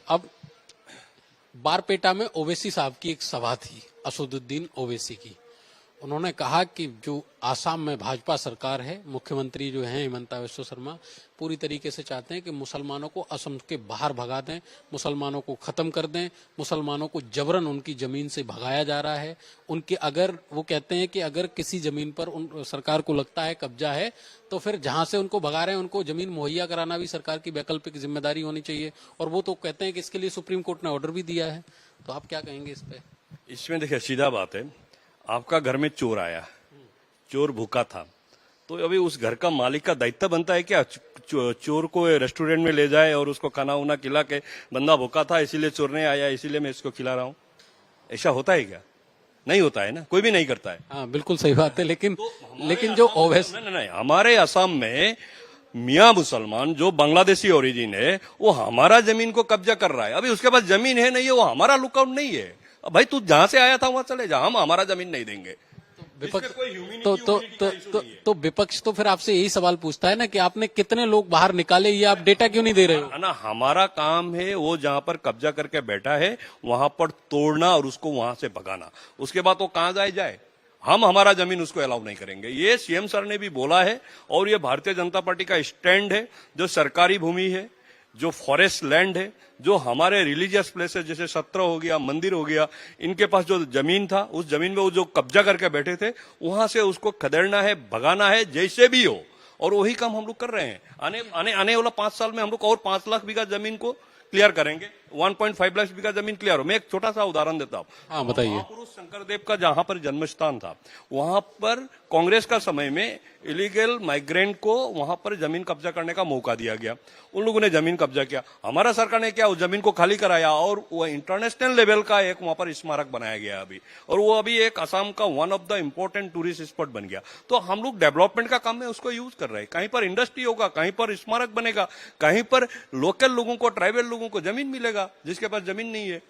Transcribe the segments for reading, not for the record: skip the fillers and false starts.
अब बारपेटा में ओवैसी साहब की एक सभा थी, असदुद्दीन ओवैसी की। उन्होंने कहा कि जो आसाम में भाजपा सरकार है, मुख्यमंत्री जो हैं हिमंता बिस्वा शर्मा पूरी तरीके से चाहते हैं कि मुसलमानों को असम के बाहर भगा दें, मुसलमानों को खत्म कर दें, मुसलमानों को जबरन उनकी जमीन से भगाया जा रहा है। उनके अगर वो कहते हैं कि अगर किसी जमीन पर उन सरकार को लगता है कब्जा है तो फिर जहां से उनको भगा रहे हैं उनको जमीन मुहैया कराना भी सरकार की वैकल्पिक जिम्मेदारी होनी चाहिए। और वो तो कहते हैं कि इसके लिए सुप्रीम कोर्ट ने ऑर्डर भी दिया है। तो आप क्या कहेंगे इस पे? इसमें देखिए सीधा बात है, आपका घर में चोर आया, चोर भूखा था, तो अभी उस घर का मालिक का दायित्व बनता है क्या चोर को रेस्टोरेंट में ले जाए और उसको खाना उना खिला के, बंदा भूखा था इसीलिए चोर नहीं आया इसीलिए मैं इसको खिला रहा हूं? ऐसा होता है क्या? नहीं होता है ना, कोई भी नहीं करता है। हाँ बिल्कुल सही बात है, लेकिन जो ओवैसी नहीं, हमारे असम में मियां मुसलमान जो बांग्लादेशी ओरिजिन है वो हमारा जमीन को कब्जा कर रहा है। अभी उसके पास जमीन है नहीं है, वो हमारा लुकआउट नहीं है। भाई तू जहां से आया था वहां चले जा, हम हमारा जमीन नहीं देंगे। विपक्ष तो विपक्ष तो फिर आपसे यही सवाल पूछता है ना कि आपने कितने लोग बाहर निकाले, ये आप डेटा क्यों नहीं दे रहे हो? ना, हमारा काम है वो जहां पर कब्जा करके बैठा है वहां पर तोड़ना और उसको वहां से भगाना। उसके बाद वो कहां जाए, हम हमारा जमीन उसको अलाउ नहीं करेंगे। ये सीएम सर ने भी बोला है और ये भारतीय जनता पार्टी का स्टैंड है। जो सरकारी भूमि है, जो फॉरेस्ट लैंड है, जो हमारे रिलीजियस प्लेसेस जैसे सत्र हो गया, मंदिर हो गया, इनके पास जो जमीन था उस जमीन में वो जो कब्जा करके बैठे थे वहां से उसको खदेड़ना है, भगाना है, जैसे भी हो। और वही काम हम लोग कर रहे हैं। आने वाला 5 साल में हम लोग और 5 लाख बीघा जमीन को क्लियर करेंगे। 1.5 लाख बीघा जमीन क्लियर हो। मैं एक छोटा सा उदाहरण देता हूँ। हाँ बताइए। महापुरुष शंकरदेव का जहां पर जन्म स्थान था, वहां पर कांग्रेस का समय में इलीगल माइग्रेंट को वहां पर जमीन कब्जा करने का मौका दिया गया। उन लोगों ने जमीन कब्जा किया, हमारा सरकार ने क्या उस जमीन को खाली कराया और वो इंटरनेशनल लेवल का एक वहां पर स्मारक बनाया गया अभी। और वो अभी एक असम का one of the important tourist spot बन गया। तो हम लोग डेवलपमेंट का काम में उसको यूज कर रहे हैं। कहीं पर इंडस्ट्री होगा, कहीं पर स्मारक बनेगा, कहीं पर लोकल लोगों को, ट्राइबल लोगों को जमीन मिलेगा जिसके पास जमीन नहीं है।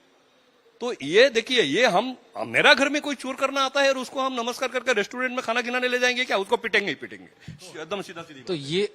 तो ये देखिए, ये हम मेरा घर में कोई चोर करना आता है और उसको हम नमस्कार करके रेस्टोरेंट में खाना खिलाने ले जाएंगे क्या? उसको पिटेंगे ही पिटेंगे, एकदम सीधा सीधी। तो ये